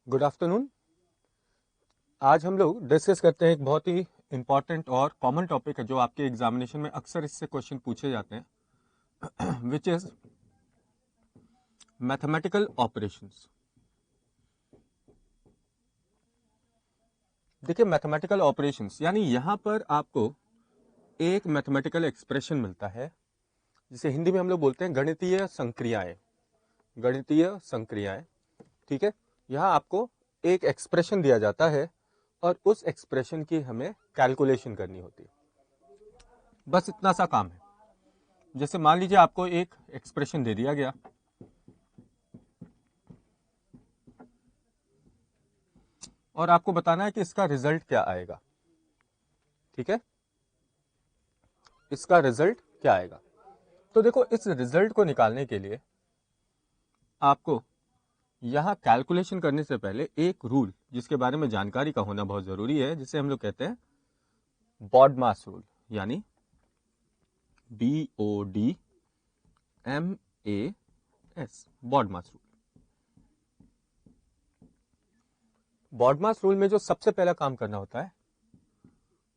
Good afternoon. आज हम लोग डिस्कस करते हैं एक बहुत ही इंपॉर्टेंट और कॉमन टॉपिक है जो आपके एग्जामिनेशन में अक्सर इससे क्वेश्चन पूछे जाते हैं विच इज मैथमेटिकल ऑपरेशंस। देखिए, मैथमेटिकल ऑपरेशंस यानी यहां पर आपको एक मैथमेटिकल एक्सप्रेशन मिलता है जिसे हिंदी में हम लोग बोलते हैं गणितीय संक्रियाएं। गणितीय संक्रियाएं, ठीक है। यहाँ आपको एक एक्सप्रेशन दिया जाता है और उस एक्सप्रेशन की हमें कैलकुलेशन करनी होती है। बस इतना सा काम है। जैसे मान लीजिए आपको एक एक्सप्रेशन दे दिया गया और आपको बताना है कि इसका रिजल्ट क्या आएगा, ठीक है। इसका रिजल्ट क्या आएगा। तो देखो, इस रिजल्ट को निकालने के लिए आपको यहां कैलकुलेशन करने से पहले एक रूल जिसके बारे में जानकारी का होना बहुत जरूरी है, जिसे हम लोग कहते हैं बॉडमास रूल, यानी BODMAS, BODMAS rule. BODMAS rule में जो सबसे पहला काम करना होता है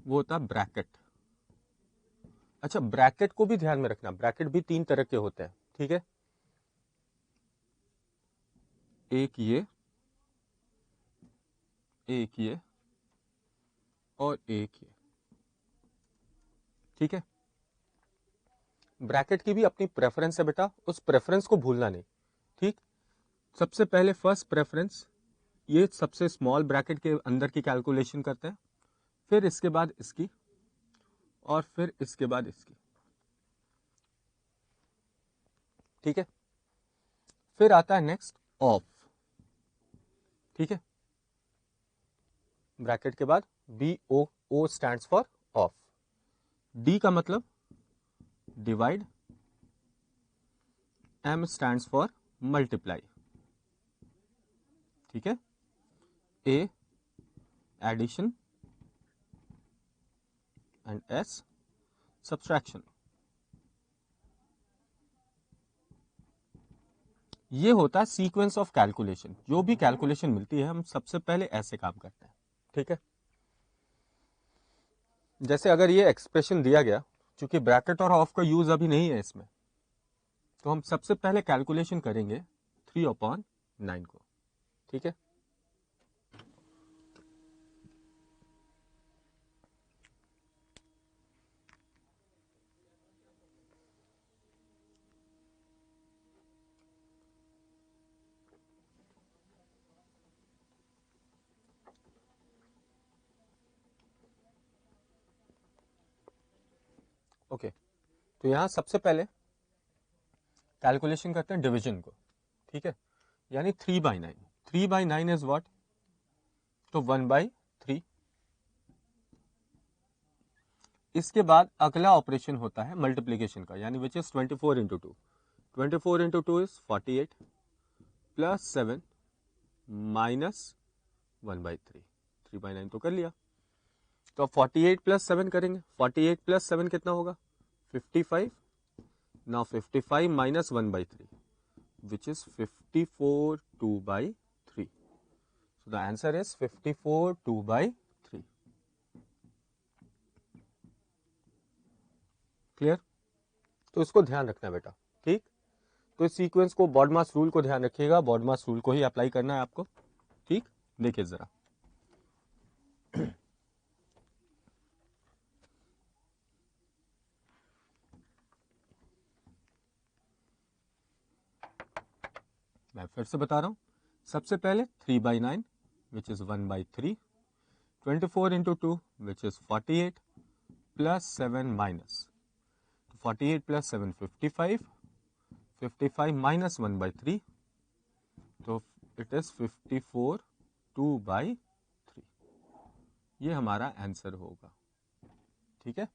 वो होता है ब्रैकेट। अच्छा, ब्रैकेट को भी ध्यान में रखना, ब्रैकेट भी तीन तरह के होते हैं, ठीक है। एक ये और एक ये, ठीक है। ब्रैकेट की भी अपनी प्रेफरेंस है बेटा, उस प्रेफरेंस को भूलना नहीं, ठीक। सबसे पहले फर्स्ट प्रेफरेंस, ये सबसे स्मॉल ब्रैकेट के अंदर की कैलकुलेशन करते हैं, फिर इसके बाद इसकी और फिर इसके बाद इसकी, ठीक है। फिर आता है नेक्स्ट ऑफ, ठीक है। ब्रैकेट के बाद BO stands for of. D का मतलब divide, M stands for multiply, ठीक है। A addition and S subtraction. ये होता है सीक्वेंस ऑफ कैलकुलेशन। जो भी कैलकुलेशन मिलती है हम सबसे पहले ऐसे काम करते हैं, ठीक है। जैसे अगर ये एक्सप्रेशन दिया गया, क्योंकि ब्रैकेट और ऑफ का यूज अभी नहीं है इसमें, तो हम सबसे पहले कैलकुलेशन करेंगे 3/9 को, ठीक है। ओके, तो यहां सबसे पहले कैलकुलेशन करते हैं डिवीजन को, ठीक है। यानी 3/9। 3/9 इज व्हाट? तो 1/3। इसके बाद अगला ऑपरेशन होता है मल्टीप्लीकेशन का, यानी which is 24 × 2। 24 × 2 is 48 plus 7 minus 1/3। 3/9 तो कर लिया। तो अब 48 प्लस 7 करेंगे। 48 प्लस 7 कितना होगा? 55। Now 55 minus 1/3 which is 54 2/3. So the answer is 54 2/3. Clear? तो इसको ध्यान रखना बेटा, ठीक। तो इस सीक्वेंस को, बॉडमास रूल को ध्यान रखिएगा, बॉडमास रूल को ही अप्लाई करना है आपको, ठीक। देखिए जरा, मैं फिर से बता रहा हूं। सबसे पहले 3/9 which is 1/3, 24 × 2 which is 48 plus 7 minus 48 plus 7 55, 55 minus 1/3, तो इट इज 54 2/3। ये हमारा आंसर होगा, ठीक है।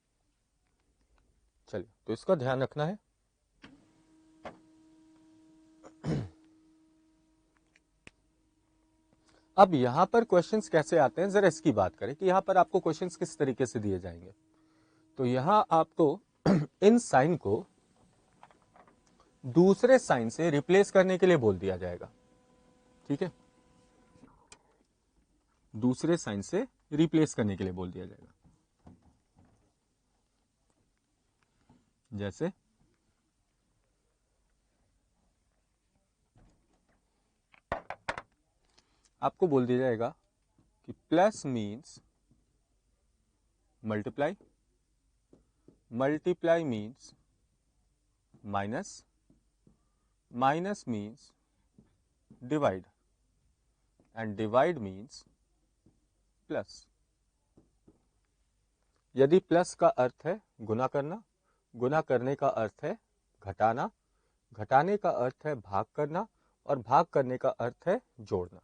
चलिए, तो इसका ध्यान रखना है। अब यहां पर क्वेश्चंस कैसे आते हैं, जरा इसकी बात करें कि यहां पर आपको क्वेश्चंस किस तरीके से दिए जाएंगे। तो यहां आपको इन साइन को दूसरे साइन से रिप्लेस करने के लिए बोल दिया जाएगा, ठीक है। दूसरे साइन से रिप्लेस करने के लिए बोल दिया जाएगा। जैसे आपको बोल दिया जाएगा कि plus means multiply, multiply means minus, minus means divide and divide means plus. यदि प्लस का अर्थ है गुना करना, गुना करने का अर्थ है घटाना, घटाने का अर्थ है भाग करना और भाग करने का अर्थ है जोड़ना।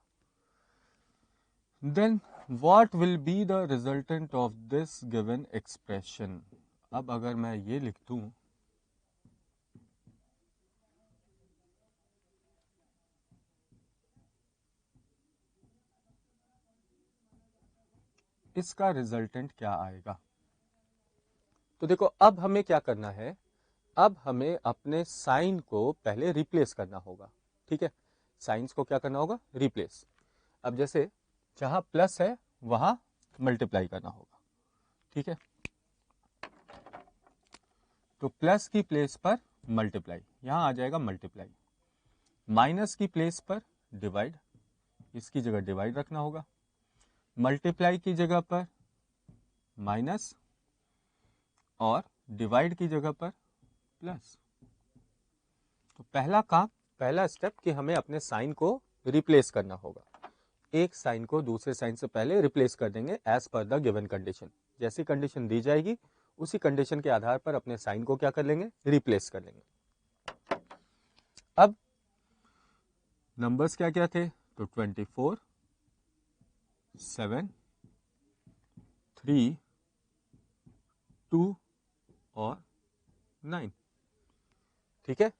Then what will be the resultant of this given expression? अब अगर मैं ये लिख दूं इसका रिजल्टेंट क्या आएगा, तो देखो अब हमें क्या करना है, अब हमें अपने साइन को पहले रिप्लेस करना होगा। ठीक है, साइंस को क्या करना होगा, रिप्लेस। अब जैसे जहां प्लस है वहां मल्टीप्लाई करना होगा। ठीक है, तो प्लस की प्लेस पर मल्टीप्लाई, यहां आ जाएगा मल्टीप्लाई। माइनस की प्लेस पर डिवाइड, इसकी जगह डिवाइड रखना होगा। मल्टीप्लाई की जगह पर माइनस और डिवाइड की जगह पर प्लस। तो पहला काम, पहला स्टेप कि हमें अपने साइन को रिप्लेस करना होगा। एक साइन को दूसरे साइन से पहले रिप्लेस कर देंगे as per the given condition. जैसी कंडीशन दी जाएगी उसी कंडीशन के आधार पर अपने साइन को क्या कर लेंगे, रिप्लेस कर लेंगे। अब नंबर्स क्या क्या थे, तो 24, 7, 3, 2 और 9। ठीक है,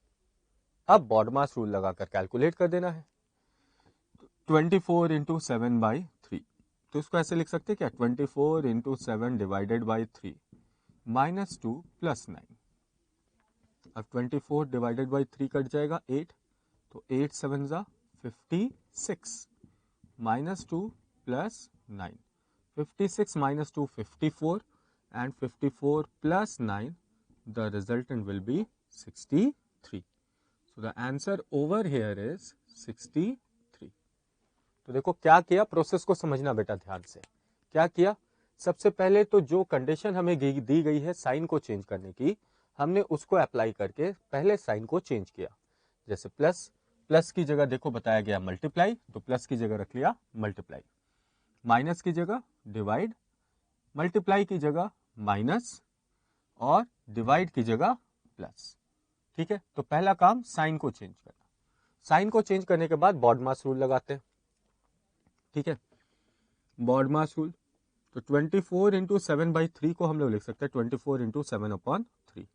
अब बॉडमास रूल लगाकर कैलकुलेट कर देना है। 24 इंटू 7/3, तो इसको ऐसे लिख सकते हैं क्या, 24 इंटू 7 डिवाइडेड बाई 3 -2 + 9। अब 24 डिवाइडेड बाई 3 कट जाएगा 8, तो 8 7 ज़ा 56 -2 + 9, 56 - 2 54 and 54 + 9, the resultant will be 63. So the answer over here is 63. तो देखो क्या किया, प्रोसेस को समझना बेटा ध्यान से। क्या किया, सबसे पहले तो जो कंडीशन हमें दी गई है साइन को चेंज करने की, हमने उसको अप्लाई करके पहले साइन को चेंज किया। जैसे प्लस, प्लस की जगह देखो बताया गया मल्टीप्लाई, तो प्लस की जगह रख लिया मल्टीप्लाई। माइनस की जगह डिवाइड, मल्टीप्लाई की जगह माइनस और डिवाइड की जगह प्लस। ठीक है, तो पहला काम साइन को चेंज करना। साइन को चेंज करने के बाद बॉडमास रूल लगाते हैं। ठीक है, बॉडमास रूल, तो 24 इंटू 7/3 को हम लोग लिख सकते हैं 24 इंटू 7/3।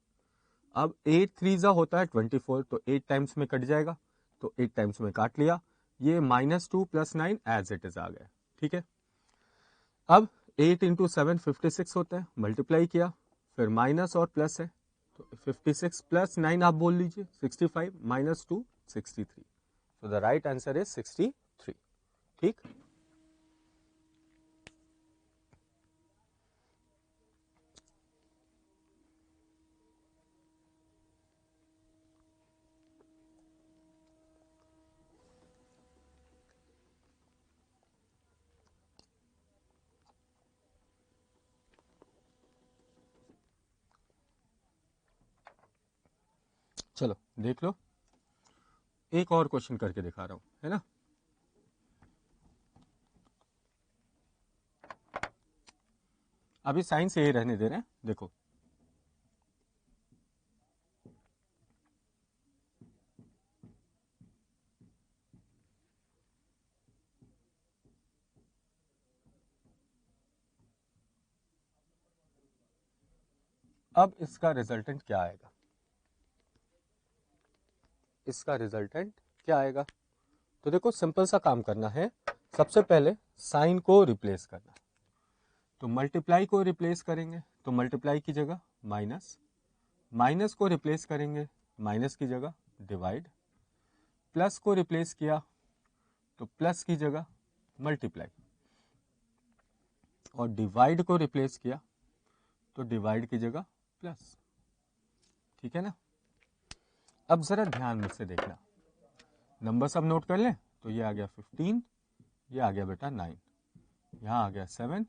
अब 8 3 ज़ा होता है 24, तो 8 टाइम्स में कट जाएगा, तो 8 टाइम्स में काट लिया। ये -2 + 9 एज इट इज आ गया। ठीक है, अब 8 इंटू 7 56 होता है, मल्टीप्लाई किया, फिर माइनस और प्लस है, तो 56 + 9 आप बोल लीजिए 65 -2 63। So the right answer is 63। ठीक, चलो देख लो, एक और क्वेश्चन करके दिखा रहा हूं, है ना। अभी साइन से ही रहने दे रहे हैं, देखो अब इसका रिजल्टेंट क्या आएगा, इसका रिजल्टेंट क्या आएगा। तो देखो सिंपल सा काम करना है, सबसे पहले साइन को रिप्लेस करना। तो मल्टीप्लाई को रिप्लेस करेंगे, तो मल्टीप्लाई की जगह माइनस, माइनस को रिप्लेस करेंगे माइनस की जगह डिवाइड, प्लस को रिप्लेस किया तो प्लस की जगह मल्टीप्लाई। और डिवाइड को रिप्लेस किया तो डिवाइड की जगह प्लस, ठीक है ना। अब जरा ध्यान में से देखना, नंबर सब नोट कर लें। तो ये आ गया 15, ये आ गया बेटा 9, यहाँ आ गया 7,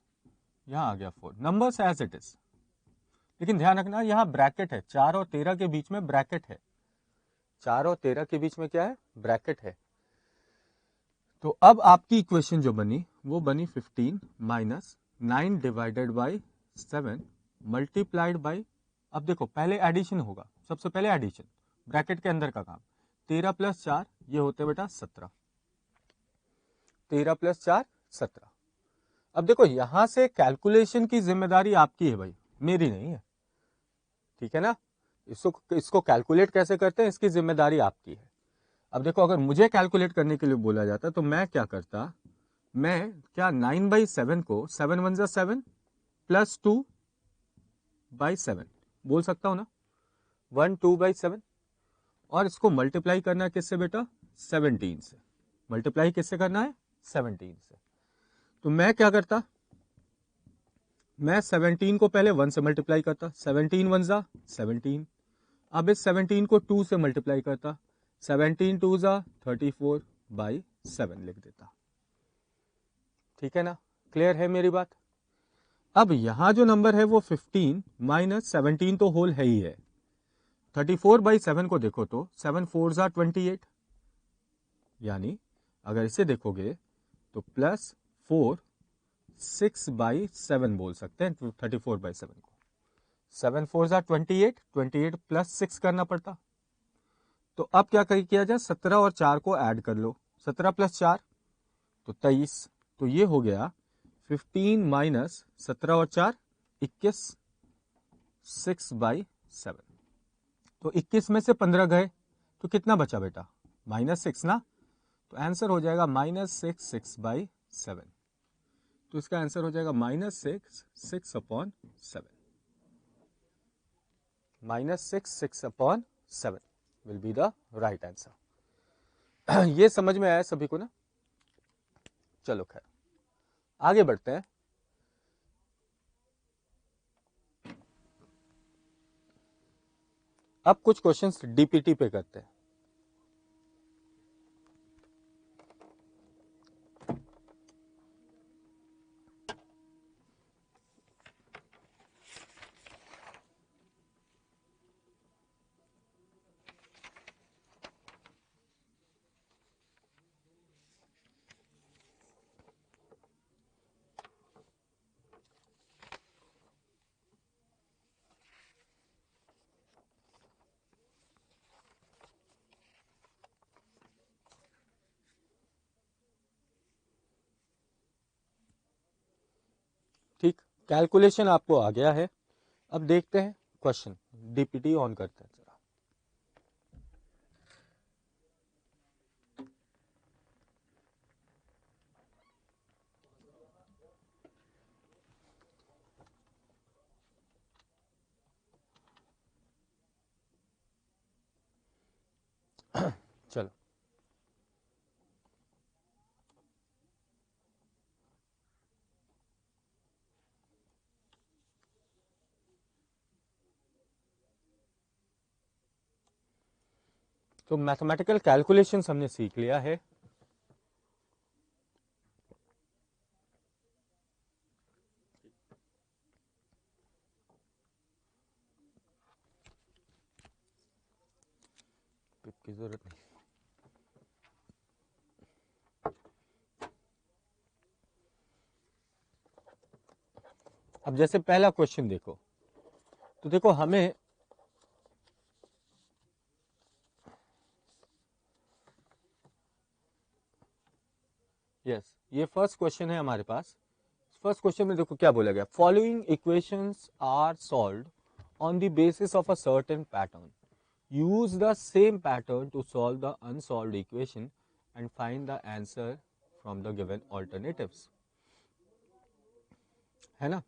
यहाँ आ गया 4, नंबर्स एज इट इज। लेकिन ध्यान रखना यहाँ ब्रैकेट है, 4 और 13 के बीच में ब्रैकेट है, 4 और 13 के बीच में क्या है, ब्रैकेट है। तो अब आपकी इक्वेशन जो बनी वो बनी 15 minus 9 divided by 7 multiplied by, अब देखो पहले एडिशन होगा, सबसे पहले एडिशन, ब्रैकेट के अंदर का काम, 13 प्लस 4 ये होते बेटा 17, 13 प्लस 4 17। अब देखो यहां से कैलकुलेशन की जिम्मेदारी आपकी है भाई, मेरी नहीं है, ठीक है ना। इसको कैलकुलेट कैसे करते हैं इसकी जिम्मेदारी आपकी है। अब देखो अगर मुझे कैलकुलेट करने के लिए बोला जाता तो मैं क्या करता, मैं क्या 9/7 को 7 1 7 प्लस 2 बाई 7 बोल सकता हूं ना, 1 2/7, और इसको मल्टीप्लाई करना है किससे बेटा, 17 से। मल्टीप्लाई किससे करना है, 17 से। तो मैं क्या करता, मैं 17 को पहले 1 से मल्टीप्लाई करता, 17 1 जा 17, अब इस 17 को 2 से मल्टीप्लाई करता, 17 2 जा 34/7 लिख देता, ठीक है ना, क्लियर है मेरी बात। अब यहां जो नंबर है वो 15 माइनस 17 तो होल है ही है, 34/7 को देखो तो 7 4 जा 28, यानी अगर इसे देखोगे तो प्लस 4 6/7 बोल सकते हैं 34/7 को, 7 4 जा 28, 28 प्लस 6 करना पड़ता। तो अब क्या किया जाए, 17 और 4 को ऐड कर लो, 17 प्लस 4 तो 23, तो ये हो गया 15 माइनस 17 और 4 21, 6/7। तो 21 में से 15 गए तो कितना बचा बेटा, -6 ना, तो आंसर हो जाएगा -6 6/7। तो इसका आंसर हो जाएगा -6 6/7, -6 6/7 will be the right answer. ये समझ में आया सभी को ना। चलो खैर आगे बढ़ते हैं। अब कुछ क्वेश्चंस डीपीटी पे करते हैं। ठीक, कैलकुलेशन आपको आ गया है। अब देखते हैं क्वेश्चन, डीपीटी ऑन करते हैं जरा। चलो तो मैथमेटिकल कैलकुलेशन हमने सीख लिया है। पिप की जरूरत नहीं। अब जैसे पहला क्वेश्चन देखो, तो देखो हमें ये फर्स्ट क्वेश्चन है हमारे पास। फर्स्ट क्वेश्चन में देखो क्या बोला गया, following equations are solved on the basis of a certain pattern, use the same pattern to solve the unsolved equation and find the answer from the given alternatives, है ना।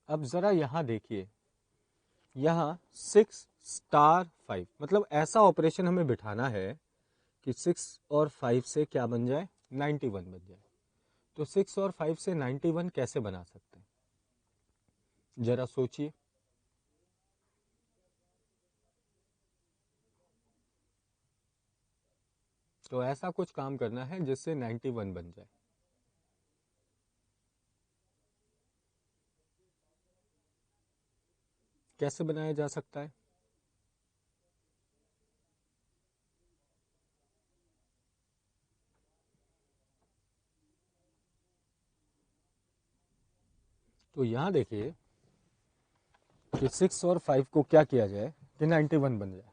अब जरा यहां देखिए, यहां 6 स्टार 5, मतलब ऐसा ऑपरेशन हमें बिठाना है कि 6 और 5 से क्या बन जाए, 91 बन जाए। तो 6 और 5 से 91 कैसे बना सकते हैं, जरा सोचिए। तो ऐसा कुछ काम करना है जिससे 91 बन जाए। कैसे बनाया जा सकता है? तो यहां देखिए कि 6 और 5 को क्या किया जाए कि 91 बन जाए।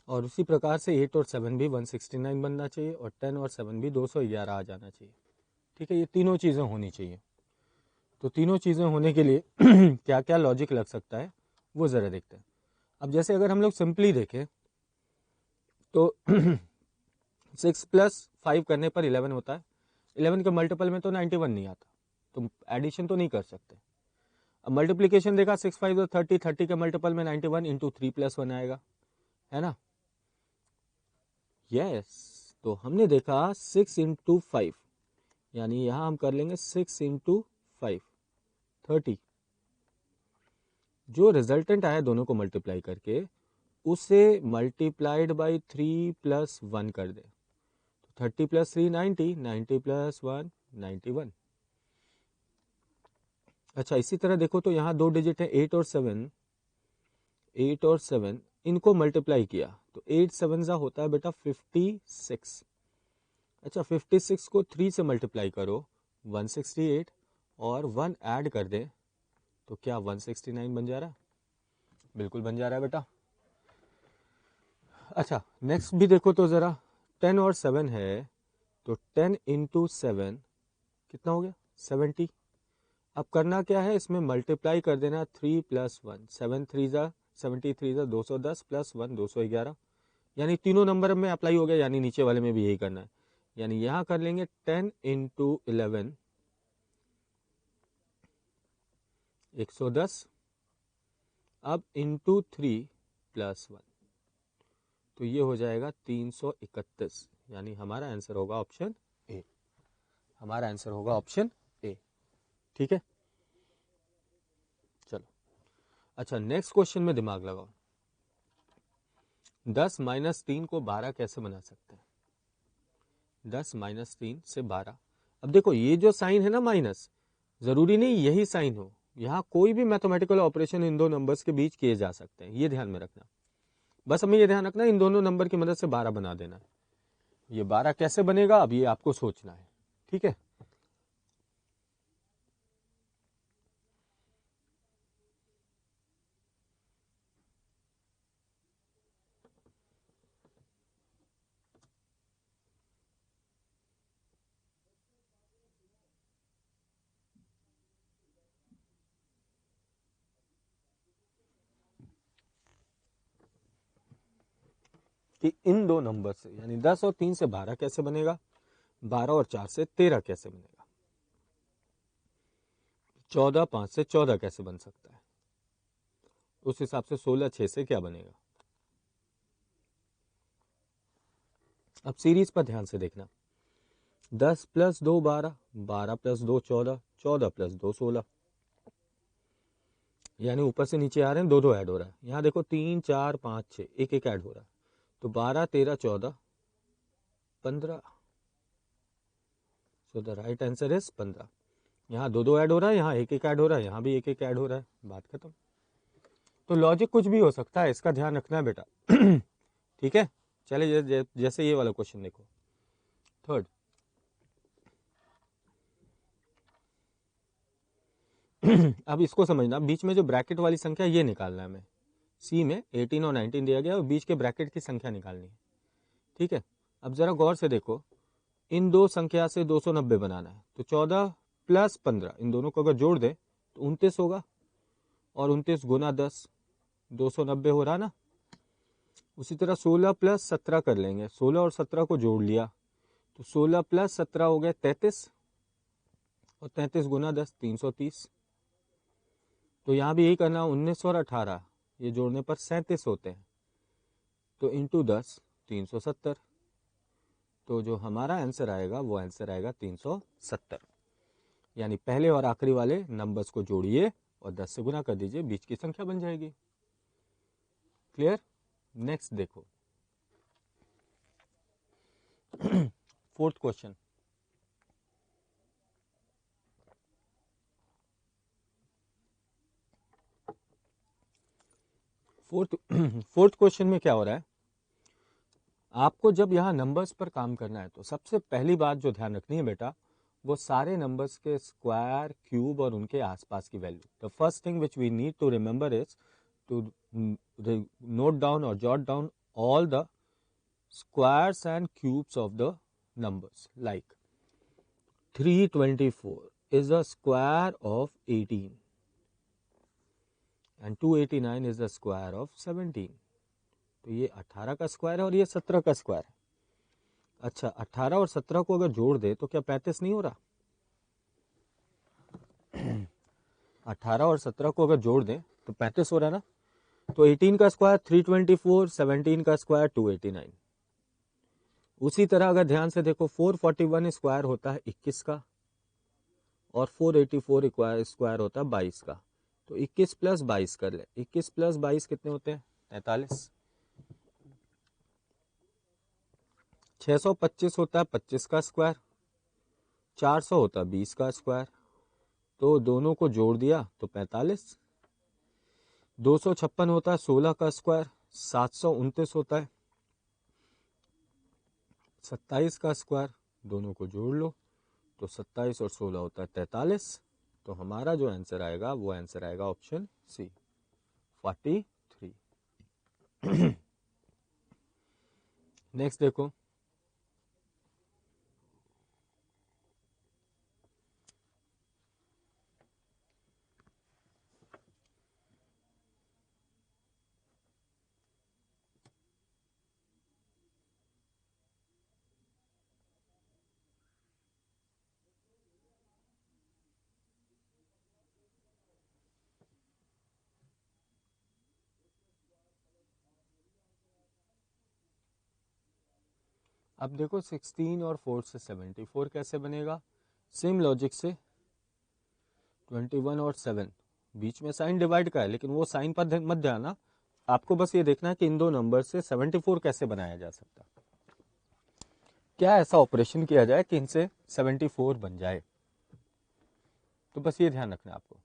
और उसी प्रकार से 8 और 7 भी 169 बनना चाहिए, और 10 और 7 भी 211 आ जाना चाहिए। ठीक है, ये तीनों चीज़ें होनी चाहिए। तो तीनों चीज़ें होने के लिए क्या क्या लॉजिक लग सकता है वो ज़रा देखते हैं। अब जैसे अगर हम लोग सिंपली देखें तो 6 प्लस 5 करने पर 11 होता है। 11 के मल्टीपल में तो 91 नहीं आता, तो एडिशन तो नहीं कर सकते। अब मल्टीप्लीकेशन देखा, 6 5 तो 30, 30 के मल्टीपल में 91 इंटू 3 प्लस 1 आएगा, है ना? यस। तो हमने देखा 6 इंटू 5, यानी यहां हम कर लेंगे 6 इंटू 5 30। जो रिजल्टेंट आया दोनों को मल्टीप्लाई करके, उसे मल्टीप्लाइड बाई 3 प्लस 1 कर दे। तो 30 प्लस 3 90, 90 प्लस 1 91। अच्छा, इसी तरह देखो तो यहाँ दो डिजिट है 8 और 7, 8 और 7 इनको मल्टीप्लाई किया तो 8 7 जा होता है बेटा 56। अच्छा, 56 को 3 से मल्टीप्लाई करो 168, और 1 ऐड कर दे तो क्या 169 बन जा रहा है? बिल्कुल बन जा रहा है बेटा। अच्छा, नेक्स्ट भी देखो तो ज़रा, 10 और 7 है, तो 10 इंटू 7 कितना हो गया, 70। अब करना क्या है, इसमें मल्टीप्लाई कर देना 3 प्लस 1, 7 3 ज़ा 73 ज़ा 210 प्लस 1 211, यानी तीनों नंबर में अप्लाई हो गया, यानी नीचे वाले में भी यही करना है। यानी यहाँ कर लेंगे 10 इंटू 11 110, अब इंटू 3 प्लस 1, तो ये हो जाएगा 331, यानी हमारा आंसर होगा ऑप्शन ए। हमारा आंसर होगा ऑप्शन ए। ठीक है, चलो। अच्छा, नेक्स्ट क्वेश्चन में दिमाग लगाओ। 10 माइनस 3 को 12 कैसे बना सकते हैं? 10 माइनस 3 से 12। अब देखो ये जो साइन है ना माइनस, जरूरी नहीं यही साइन हो, यहाँ कोई भी मैथमेटिकल ऑपरेशन इन दो नंबर्स के बीच किए जा सकते हैं, ये ध्यान में रखना। बस हमें ये ध्यान रखना इन दोनों नंबर की मदद से 12 बना देना है। ये 12 कैसे बनेगा अब ये आपको सोचना है। ठीक है, कि इन दो नंबर से यानी 10 और 3 से 12 कैसे बनेगा, 12 और 4 से 13 कैसे बनेगा, 14 5 से 14 कैसे बन सकता है, उस हिसाब से 16 6 से क्या बनेगा। अब सीरीज पर ध्यान से देखना, 10 प्लस 2 12, 12 प्लस 2 14, 14 प्लस 2 16, यानी ऊपर से नीचे आ रहे हैं, दो दो ऐड हो रहा है। यहाँ देखो 3 4 5 6 एक एक ऐड हो रहा है, तो 12 13 14 15। So the right answer is 15। यहाँ दो दो ऐड हो रहा है, यहाँ एक एक ऐड हो रहा है, यहाँ भी एक एक ऐड हो रहा है, बात खत्म। तो लॉजिक कुछ भी हो सकता है, इसका ध्यान रखना है बेटा। ठीक है, चले जैसे ये वाला क्वेश्चन देखो, थर्ड। अब इसको समझना, बीच में जो ब्रैकेट वाली संख्या ये निकालना है हमें। सी में 18 और 19 दिया गया और बीच के ब्रैकेट की संख्या निकालनी है। ठीक है, अब जरा गौर से देखो, इन दो संख्या से 290 बनाना है, तो 14 प्लस 15 इन दोनों को अगर जोड़ दे तो 29 होगा, और 29 गुना 10 290 हो रहा ना। उसी तरह 16 प्लस 17 कर लेंगे, 16 और 17 को जोड़ लिया तो 16 प्लस 17 हो गए 33, और 33 गुना 10 330। तो यहाँ भी यही करना, 19 और 18 ये जोड़ने पर 37 होते हैं, तो इंटू 10 370। तो जो हमारा आंसर आएगा वो आंसर आएगा 370। यानी पहले और आखिरी वाले नंबर्स को जोड़िए और 10 से गुना कर दीजिए, बीच की संख्या बन जाएगी। क्लियर? नेक्स्ट देखो, फोर्थ क्वेश्चन। फोर्थ क्वेश्चन में क्या हो रहा है, आपको जब यहाँ नंबर्स पर काम करना है तो सबसे पहली बात जो ध्यान रखनी है बेटा, वो सारे नंबर्स के स्क्वायर, क्यूब और उनके आसपास की value. The first thing which we need to remember is to note down और jot down all the squares and cubes of the numbers. Like 324 is the square of 18 and 289 is the square of 17. तो ये 18 का square है और ये 17 का square है। अच्छा, 18 और 17 को अगर जोड़ दे तो क्या 35 नहीं हो रहा? 18 और 17 को अगर जोड़ दें तो 35 हो रहा है ना। तो 18 का स्क्वायर 324, 17 का स्क्वायर 289। उसी तरह अगर ध्यान से देखो 441 स्क्वायर होता है 21 का और 484 स्क्वायर होता है 22 का। तो 21 प्लस 22 कर ले, 21 प्लस 22 कितने होते हैं? 43। 625 होता है 25 का स्क्वायर, 400 होता है 20 का स्क्वायर, तो दोनों को जोड़ दिया तो 45। 256 होता है 16 का स्क्वायर, 729 होता है 27 का स्क्वायर, दोनों को जोड़ लो तो 27 और 16 होता है 43। तो हमारा जो आंसर आएगा वो आंसर आएगा ऑप्शन सी, 43। नेक्स्ट देखो, अब देखो 16 और 4 से 74 कैसे बनेगा? सेम लॉजिक से 21 और 7, बीच में साइन डिवाइड का है लेकिन वो साइन पर मत जाना, आपको बस ये देखना है कि इन दो नंबर से 74 कैसे बनाया जा सकता है। क्या ऐसा ऑपरेशन किया जाए कि इनसे 74 बन जाए, तो बस ये ध्यान रखना है आपको।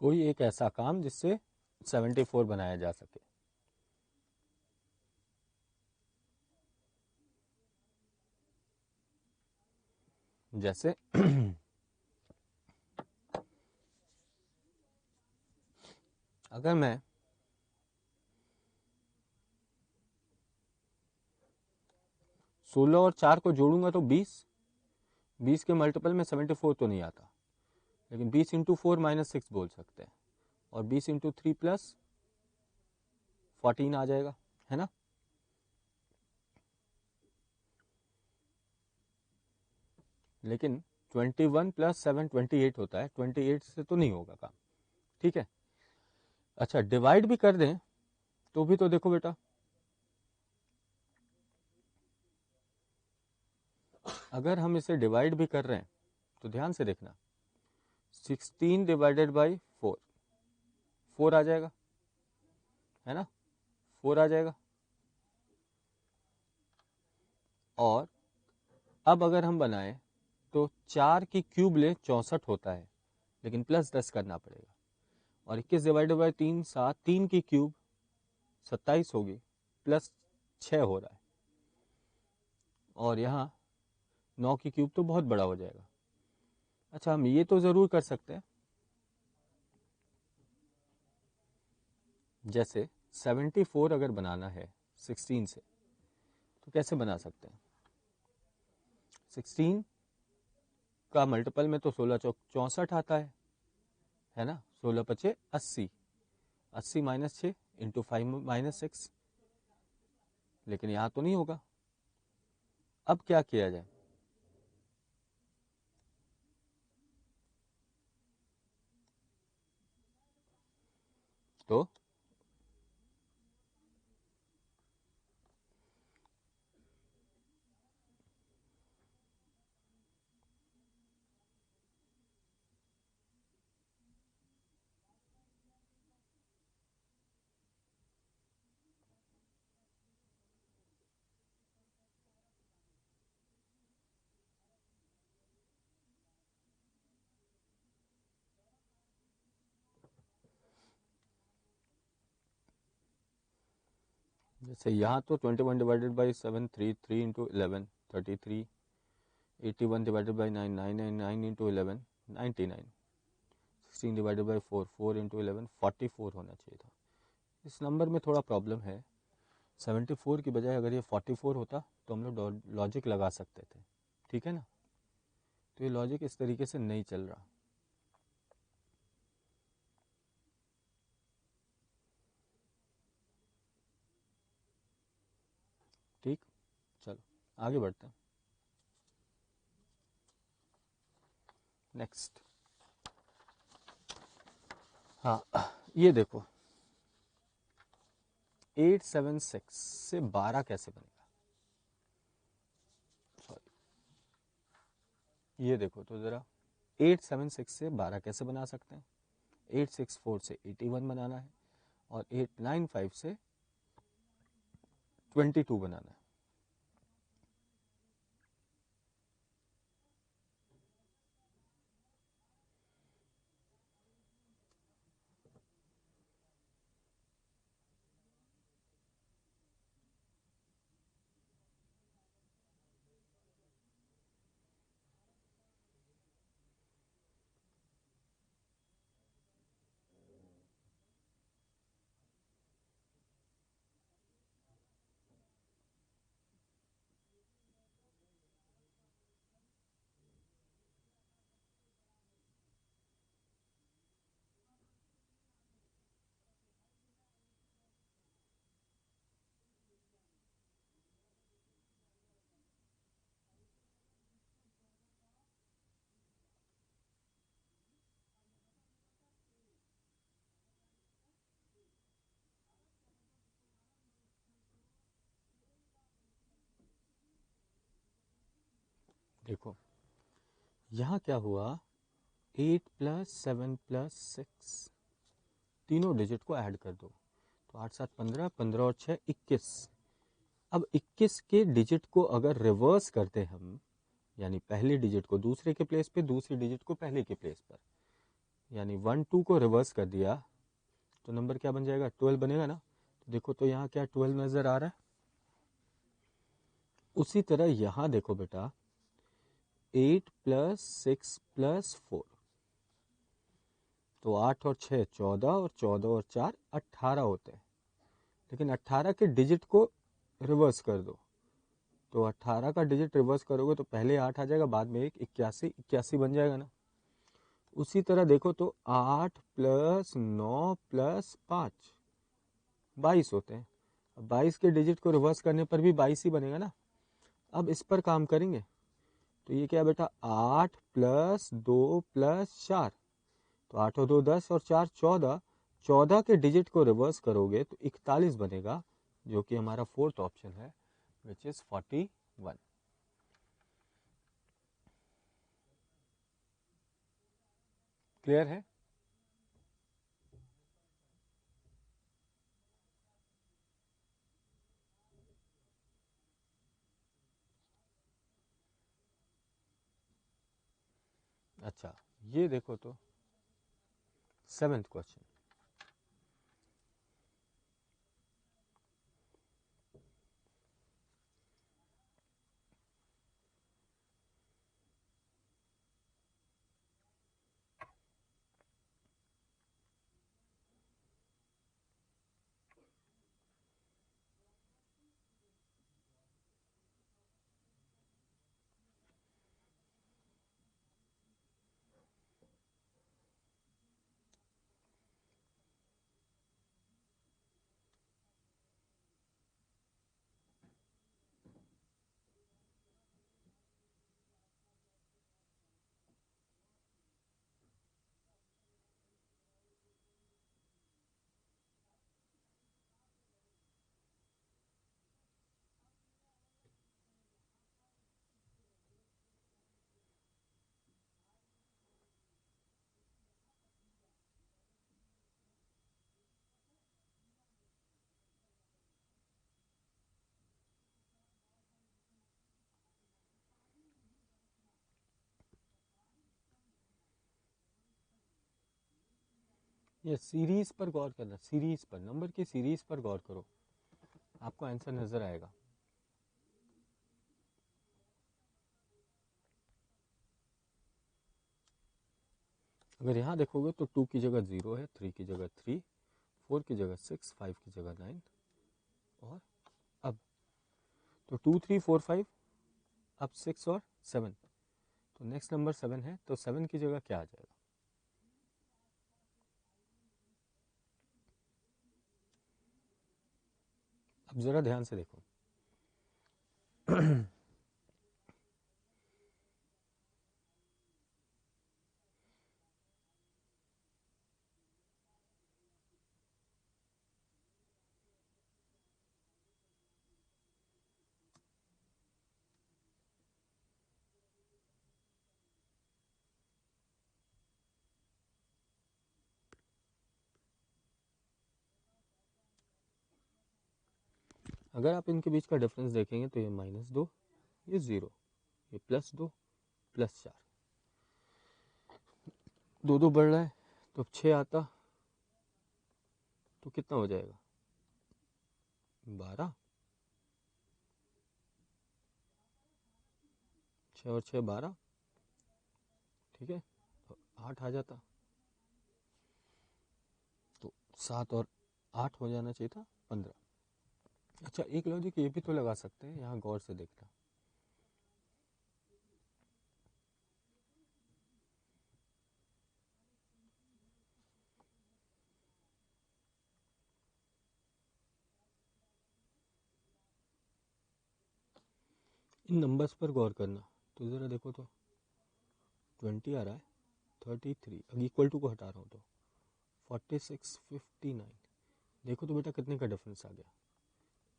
कोई एक ऐसा काम जिससे 74 बनाया जा सके। जैसे अगर मैं 16 और 4 को जोड़ूंगा तो 20 के मल्टीपल में 74 तो नहीं आता, लेकिन 20 इंटू 4 माइनस 6 बोल सकते हैं, और 20 इंटू 3 प्लस 14 आ जाएगा, है ना। लेकिन 21 प्लस 7 28 होता है, 28 से तो नहीं होगा काम, ठीक है। अच्छा, डिवाइड भी कर दें तो भी तो देखो बेटा, अगर हम इसे डिवाइड भी कर रहे हैं तो ध्यान से देखना, 16 डिवाइडेड बाई 4, 4 आ जाएगा, है ना, 4 आ जाएगा। और अब अगर हम बनाएं तो 4 की क्यूब ले 64 होता है, लेकिन प्लस 10 करना पड़ेगा। और 21 डिवाइडेड बाई 3 7, 3 की क्यूब 27 होगी, प्लस 6 हो रहा है, और यहाँ 9 की क्यूब तो बहुत बड़ा हो जाएगा। अच्छा, हम ये तो ज़रूर कर सकते हैं, जैसे 74 अगर बनाना है 16 से तो कैसे बना सकते हैं? 16 का मल्टीपल में तो 16 चौक 64 आता है, है ना, 16 पचे 80, 80 माइनस 6 इंटू 5 माइनस 6, लेकिन यहाँ तो नहीं होगा। अब क्या किया जाए, तो जैसे यहाँ तो 21 divided by 7 3 3 into 11 33, 81 divided by 9 9 9 9 into 11 99, 16 divided by 4 4 into 11 44 होना चाहिए था। इस नंबर में थोड़ा प्रॉब्लम है, 74 की बजाय अगर ये 44 होता तो हम लोग लॉजिक लगा सकते थे, ठीक है ना। तो ये लॉजिक इस तरीके से नहीं चल रहा। ठीक, चलो आगे बढ़ते हैं। नेक्स्ट, हाँ ये देखो 876 से 12 कैसे बनेगा, सॉरी ये देखो तो ज़रा 876 से 12 कैसे बना सकते हैं। 864 से 81 बनाना है और 895 से 22 बनाना है। देखो यहाँ क्या हुआ, 8 प्लस 7 प्लस 6, तीनों डिजिट को ऐड कर दो तो 8 7 15, 15 और 6 21। अब 21 के डिजिट को अगर रिवर्स करते हम, यानी पहले डिजिट को दूसरे के प्लेस पे, दूसरे डिजिट को पहले के प्लेस पर, यानी 1 2 को रिवर्स कर दिया तो नंबर क्या बन जाएगा, 12 बनेगा ना। तो देखो तो यहाँ क्या 12 नज़र आ रहा है। उसी तरह यहाँ देखो बेटा 8 प्लस 6 प्लस 4, तो 8 और 6 14 और 14 और 4 18 होते हैं। लेकिन 18 के डिजिट को रिवर्स कर दो तो 18 का डिजिट रिवर्स करोगे तो पहले 8 आ जाएगा, बाद में एक 81, 81 बन जाएगा ना। उसी तरह देखो तो 8 प्लस 9 प्लस 5 22 होते हैं। अब 22 के डिजिट को रिवर्स करने पर भी 22 ही बनेगा ना। अब इस पर काम करेंगे तो ये क्या बेटा 8 प्लस 2 प्लस 4, तो 8 और 2 10 और 4 14, 14 के डिजिट को रिवर्स करोगे तो 41 बनेगा, जो कि हमारा फोर्थ ऑप्शन है, विच इज 41। क्लियर है। अच्छा ये देखो तो 7th क्वेश्चन, ये सीरीज पर गौर करना, सीरीज पर, नंबर की सीरीज पर गौर करो, आपको आंसर नजर आएगा। अगर यहाँ देखोगे तो 2 की जगह 0 है, 3 की जगह 3, 4 की जगह 6, 5 की जगह 9, और अब तो 2 3 4 5, अब 6 और 7, तो नेक्स्ट नंबर 7 है, तो 7 की जगह क्या आ जाएगा? अब जरा ध्यान से देखो। अगर आप इनके बीच का डिफरेंस देखेंगे तो ये -2, ये 0, ये +2, +4, 2 बढ़ रहा है, तो 6 आता तो कितना हो जाएगा? 12, 6 और 6 12, ठीक है, तो 8 आ जाता, तो 7 और 8 हो जाना चाहिए था 15। अच्छा, एक लॉजिक ये भी तो लगा सकते हैं, यहाँ गौर से देखना। इन नंबर्स पर गौर करना, तो ज़रा देखो तो 20 आ रहा है, 33, अब इक्वल टू को हटा रहा हूँ तो 46 59, देखो तो बेटा कितने का डिफरेंस आ गया?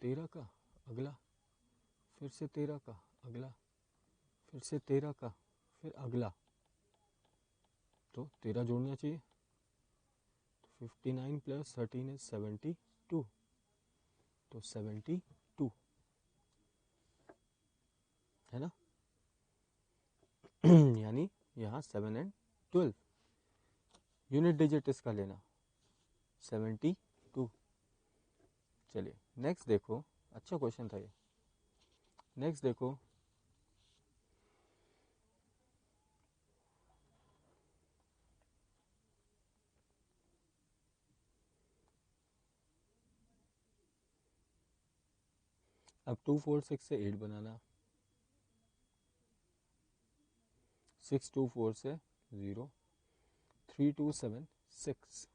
13 का, अगला, फिर से 13 का, अगला, फिर से 13 का, फिर अगला, तो 13 जोड़ना चाहिए, तो 59 + 13 इज 72, तो 72 है ना। यानी यहाँ 7 और 12, यूनिट डिजिट इसका लेना 72। चलिए नेक्स्ट देखो, अच्छा क्वेश्चन था ये। नेक्स्ट देखो, अब 2 4 6 से 8 बनाना, 6 2 4 से 0, 3 2 7 6,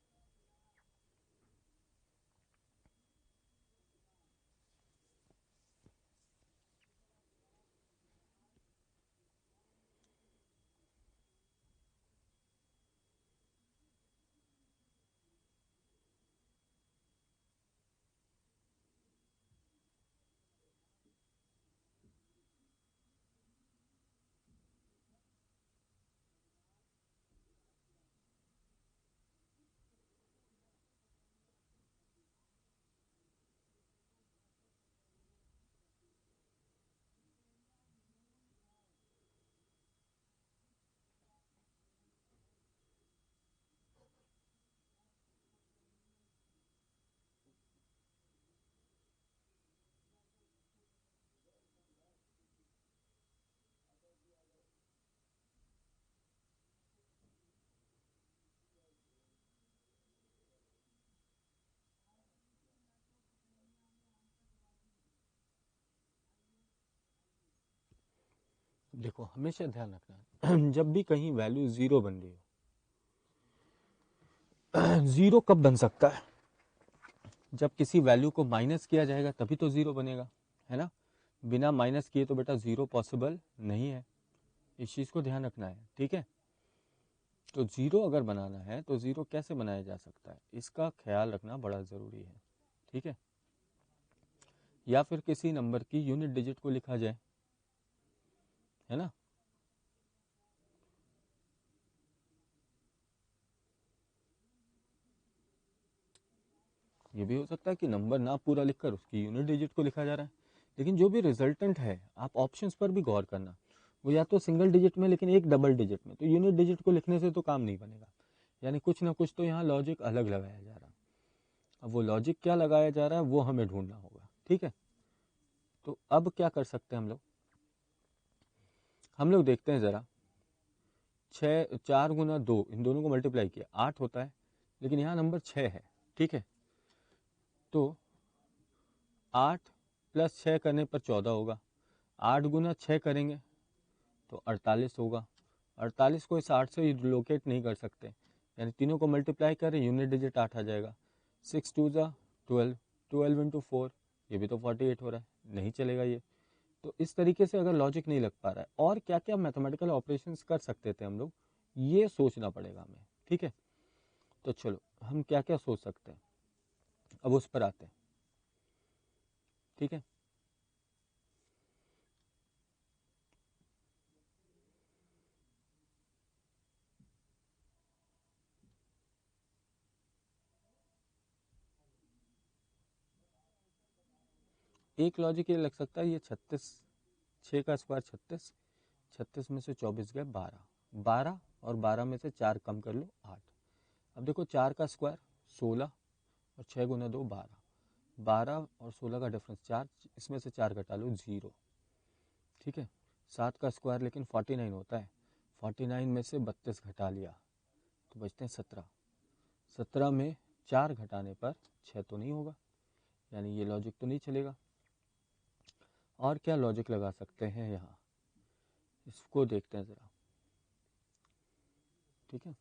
देखो हमेशा ध्यान रखना जब भी कहीं वैल्यू 0 बन रही हो, 0 कब बन सकता है? जब किसी वैल्यू को माइनस किया जाएगा तभी तो 0 बनेगा, है ना। बिना माइनस किए तो बेटा 0 पॉसिबल नहीं है, इस चीज़ को ध्यान रखना है, ठीक है। तो 0 अगर बनाना है तो 0 कैसे बनाया जा सकता है, इसका ख्याल रखना बड़ा ज़रूरी है, ठीक है। या फिर किसी नंबर की यूनिट डिजिट को लिखा जाए, है ना। ये भी हो सकता है कि नंबर ना पूरा लिखकर उसकी यूनिट डिजिट को लिखा जा रहा है, लेकिन जो भी रिजल्टेंट है आप ऑप्शंस पर भी गौर करना, वो या तो सिंगल डिजिट में लेकिन एक डबल डिजिट में, तो यूनिट डिजिट को लिखने से तो काम नहीं बनेगा। यानी कुछ ना कुछ तो यहाँ लॉजिक अलग लगाया जा रहा है। अब वो लॉजिक क्या लगाया जा रहा है वो हमें ढूंढना होगा। ठीक है, तो अब क्या कर सकते हैं हम लोग देखते हैं ज़रा। 4 × 2 इन दोनों को मल्टीप्लाई किया 8 होता है, लेकिन यहाँ नंबर 6 है। ठीक है, तो 8 + 6 करने पर 14 होगा। 8 × 6 करेंगे तो 48 होगा। 48 को इस 8 से लोकेट नहीं कर सकते, यानी तीनों को मल्टीप्लाई करें यूनिट डिजिट 8 आ जाएगा। 6 2 ज़ा 12, 12 × 4 ये भी तो 48 हो रहा है, नहीं चलेगा ये। तो इस तरीके से अगर लॉजिक नहीं लग पा रहा है और क्या क्या मैथमेटिकल ऑपरेशंस कर सकते थे हम लोग, ये सोचना पड़ेगा हमें। ठीक है, तो चलो हम क्या क्या सोच सकते हैं अब उस पर आते हैं। ठीक है, एक लॉजिक ये लग सकता है, ये 36, 6 का स्क्वायर 36, 36 में से 24 गए 12, 12 और 12 में से 4 कम कर लो 8। अब देखो 4 का स्क्वायर 16 और 6 × 2 12, 12 और 16 का डिफरेंस 4, इसमें से 4 घटा लो 0। ठीक है, 7 का स्क्वायर लेकिन 49 होता है, 49 में से 32 घटा लिया तो बचते हैं 17, 17 में 4 घटाने पर 6 तो नहीं होगा, यानी ये लॉजिक तो नहीं चलेगा। और क्या लॉजिक लगा सकते हैं यहाँ, इसको देखते हैं ज़रा। ठीक है,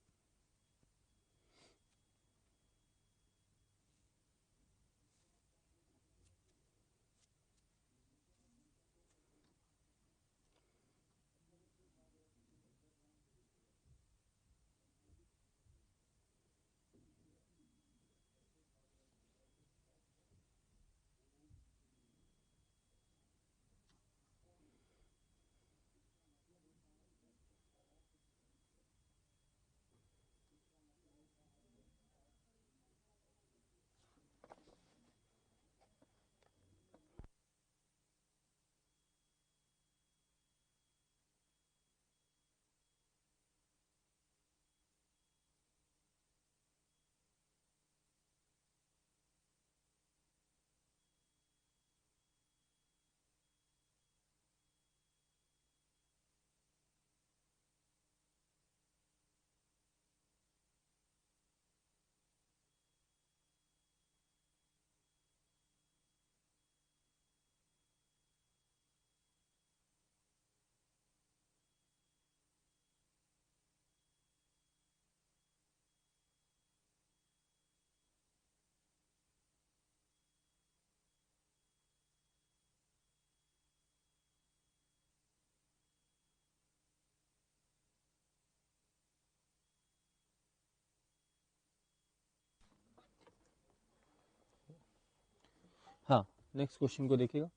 हाँ, नेक्स्ट क्वेश्चन को देखिएगा।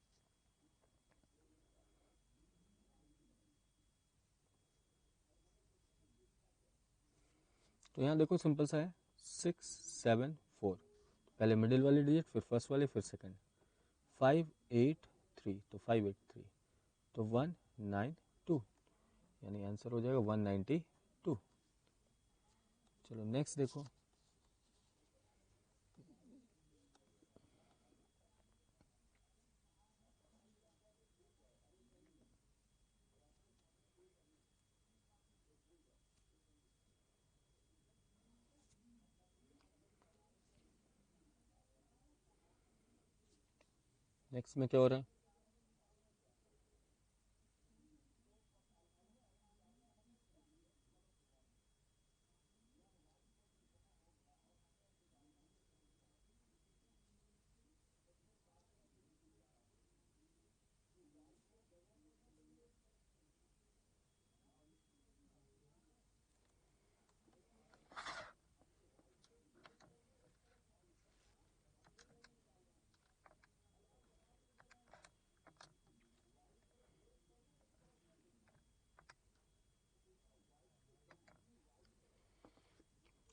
तो यहाँ देखो सिंपल सा है, 6 7 4, पहले मिडिल वाली डिजिट फिर फर्स्ट वाले फिर सेकंड, 5 8 3 तो 5 8 3 तो 192, यानी आंसर हो जाएगा 192। चलो नेक्स्ट देखो, नेक्स्ट में क्या हो रहा है।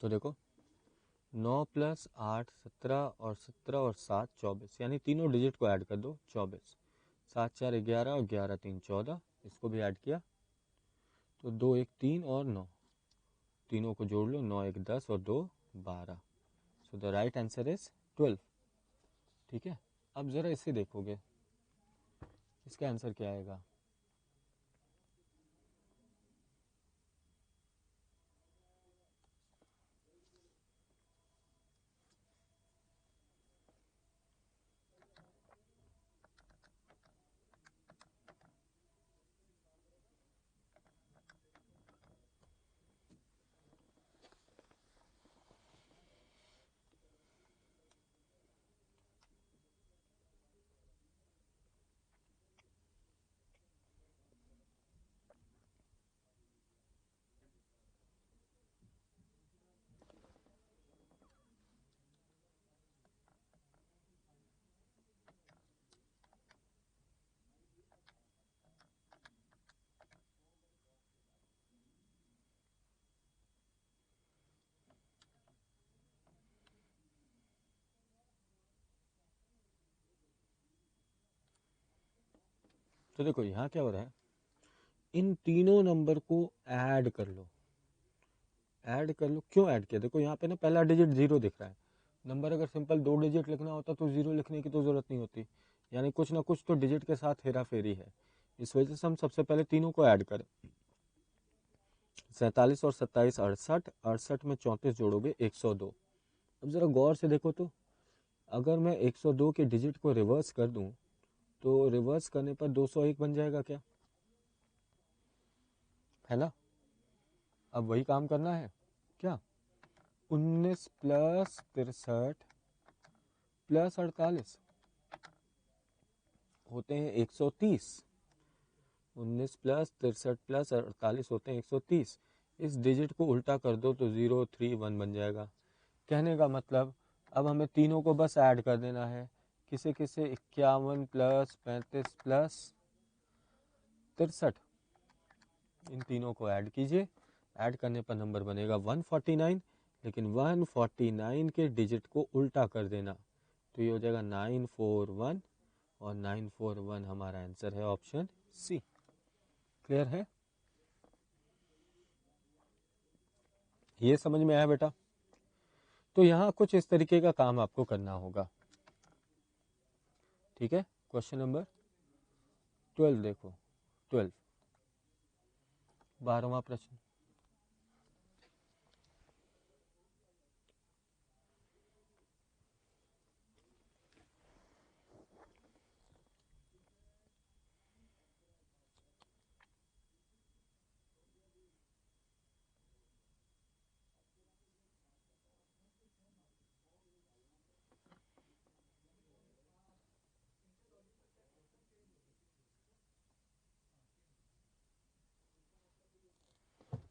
तो देखो 9 + 8 17 और 17 और 7 24, यानी तीनों डिजिट को ऐड कर दो 24, 7 4 11 और 11 3 14, इसको भी ऐड किया तो 2 1 3 और 9, तीनों को जोड़ लो, 9 1 10 और 2 12। So the right answer is 12। ठीक है, अब ज़रा इसे देखोगे, इसका आंसर क्या आएगा। तो देखो यहाँ क्या हो रहा है, इन तीनों नंबर को ऐड कर लो, ऐड कर लो। क्यों ऐड किया, देखो यहाँ पे ना पहला डिजिट 0 दिख रहा है। नंबर अगर सिंपल 2 डिजिट लिखना होता तो 0 लिखने की तो ज़रूरत नहीं होती, यानी कुछ ना कुछ तो डिजिट के साथ हेरा फेरी है। इस वजह से हम सबसे पहले तीनों को ऐड करें। 47 और 27 68, 68 में 34 जोड़ोगे 102। अब ज़रा गौर से देखो तो, अगर मैं 102 के डिजिट को रिवर्स कर दूं तो रिवर्स करने पर 201 बन जाएगा क्या, है ना। अब वही काम करना है क्या, 19 प्लस 63 प्लस 48 होते हैं 130। 19 प्लस 63 प्लस 48 होते हैं 130। इस डिजिट को उल्टा कर दो तो 031 बन जाएगा। कहने का मतलब अब हमें तीनों को बस ऐड कर देना है। किसे किसे, 51 प्लस 35 प्लस 63, इन तीनों को ऐड कीजिए। ऐड करने पर नंबर बनेगा 149, लेकिन 149 के डिजिट को उल्टा कर देना तो ये हो जाएगा 941, और 941 हमारा आंसर है ऑप्शन सी। क्लियर है, ये समझ में आया बेटा। तो यहाँ कुछ इस तरीके का काम आपको करना होगा। ठीक है, क्वेश्चन नंबर 12 देखो, 12 12वां प्रश्न।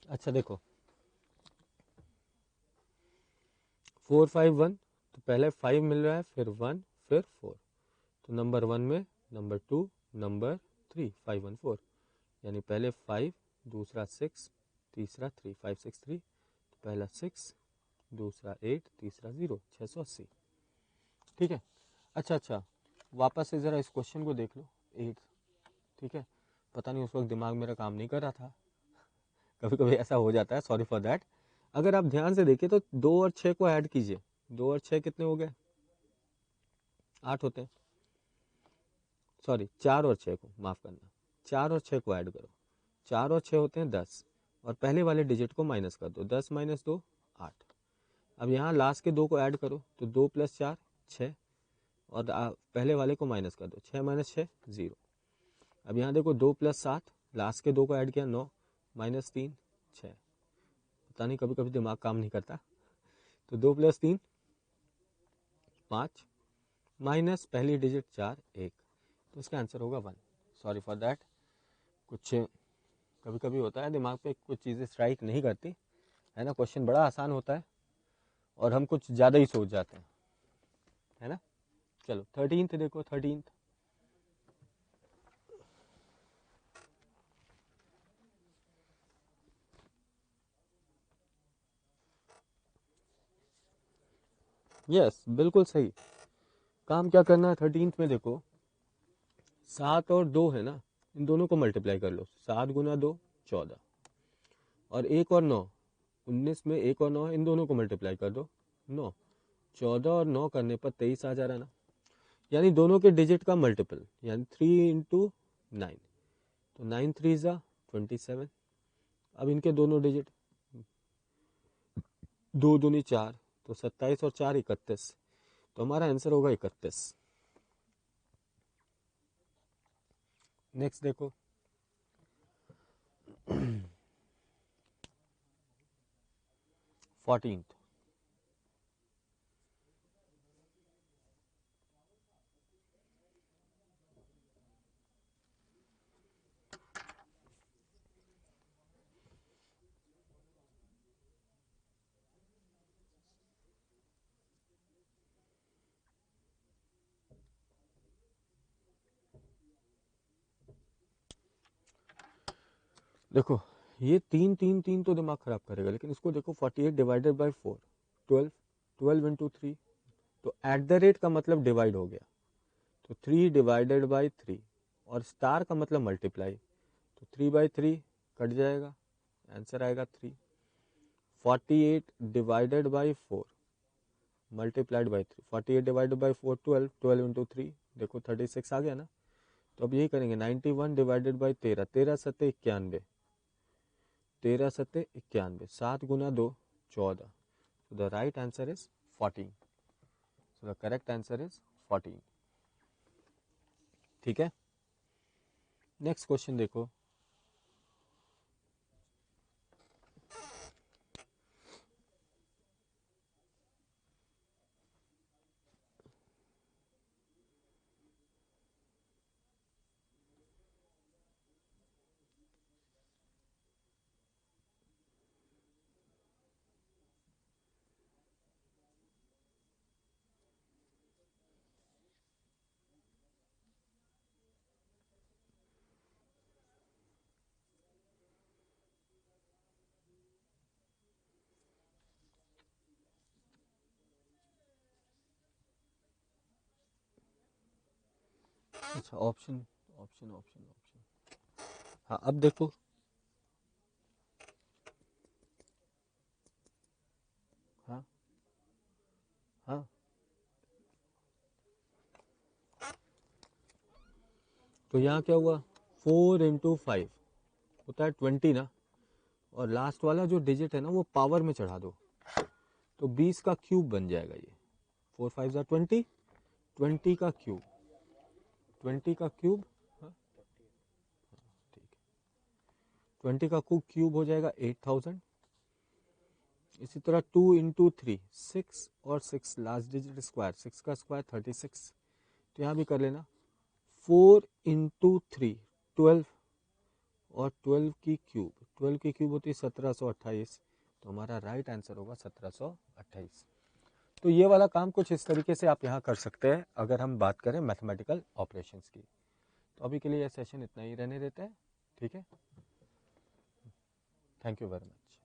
अच्छा देखो, 451, तो पहले 5 मिल रहा है, फिर 1, फिर 4, तो नंबर 1 में नंबर 2 नंबर 3 514, यानी पहले 5, दूसरा 6, तीसरा 3, 563, तो पहला 6, दूसरा 8, तीसरा 0, 680। ठीक है, अच्छा वापस से ज़रा इस क्वेश्चन को देख लो 8। ठीक है, पता नहीं उस वक्त दिमाग मेरा काम नहीं कर रहा था, कभी कभी ऐसा हो जाता है, सॉरी फॉर दैट। अगर आप ध्यान से देखिए तो 2 और 6 को ऐड कीजिए, 2 और 6 कितने हो गए, 8 होते हैं। सॉरी, 4 और 6 को, माफ़ करना, 4 और 6 को ऐड करो, 4 और 6 होते हैं 10, और पहले वाले डिजिट को माइनस कर दो, 10 माइनस 2 8। अब यहाँ लास्ट के 2 को ऐड करो तो 2 प्लस 4 6, और पहले वाले को माइनस कर दो, 6 माइनस 6 0। अब यहाँ देखो 2 प्लस 7, लास्ट के 2 को ऐड किया 9, माइनस 3 6। पता नहीं कभी कभी दिमाग काम नहीं करता, तो 2 प्लस 3 5, माइनस पहली डिजिट 4 1, तो इसका आंसर होगा 1। सॉरी फॉर दैट, कुछ कभी कभी होता है दिमाग पे कुछ चीज़ें स्ट्राइक नहीं करती, है ना। क्वेश्चन बड़ा आसान होता है और हम कुछ ज़्यादा ही सोच जाते हैं, है ना। चलो 13th देखो, 13th। यस, बिल्कुल सही। काम क्या करना है 13th में, देखो 7 और 2 है ना, इन दोनों को मल्टीप्लाई कर लो, 7 गुना 2 14, और 1 और 9, 19 में 1 और 9 है, इन दोनों को मल्टीप्लाई कर दो 9, 14 और 9 करने पर 23 आ जा रहा ना, यानी दोनों के डिजिट का मल्टीपल, यानी 3 इंटू 9, तो 9 3 ज़ा 27। अब इनके दोनों डिजिट 2 दूनी 4, तो 27 और 4 31, तो हमारा आंसर होगा 31। नेक्स्ट देखो 14th। देखो ये 3 3 3 तो दिमाग खराब करेगा, लेकिन इसको देखो 48 डिवाइडेड बाई 4 12, 12 इंटू 3, तो एट द रेट का मतलब डिवाइड हो गया, तो 3 डिवाइडेड बाई 3, और स्टार का मतलब मल्टीप्लाई, तो 3/3 कट जाएगा, आंसर आएगा 3। 48 divided by 4 multiplied by 3, 48 divided by 4 12, 12 into 3 देखो 36 आ गया ना। तो अब यही करेंगे 91 डिवाइडेड बाई 13, 13 सत्ते 91, 13 सत्ते 91, 7 गुना 2 14, so the right answer is 14, so the correct answer is 14। ठीक है, नेक्स्ट क्वेश्चन देखो अच्छा ऑप्शन ऑप्शन ऑप्शन ऑप्शन, हाँ अब देखो हाँ हाँ, तो यहाँ क्या हुआ 4 इंटू 5 होता है 20 ना, और लास्ट वाला जो डिजिट है ना वो पावर में चढ़ा दो, तो 20 का क्यूब बन जाएगा ये, 4 5 ज़ा 20, 20 का क्यूब, 20 का क्यूब, हाँ ठीक है, 20 का क्यूब हो जाएगा 8000। इसी तरह 2 इंटू 3 6, और 6 लास्ट डिजिट स्क्वायर, 6 का स्क्वायर 36, तो यहाँ भी कर लेना 4 इंटू 3 12, और 12 की क्यूब, 12 की क्यूब होती है 1728, तो हमारा राइट आंसर होगा 1728। तो ये वाला काम कुछ इस तरीके से आप यहाँ कर सकते हैं अगर हम बात करें मैथमेटिकल ऑपरेशंस की। तो अभी के लिए ये सेशन इतना ही रहने देते हैं, ठीक है, थैंक यू वेरी मच।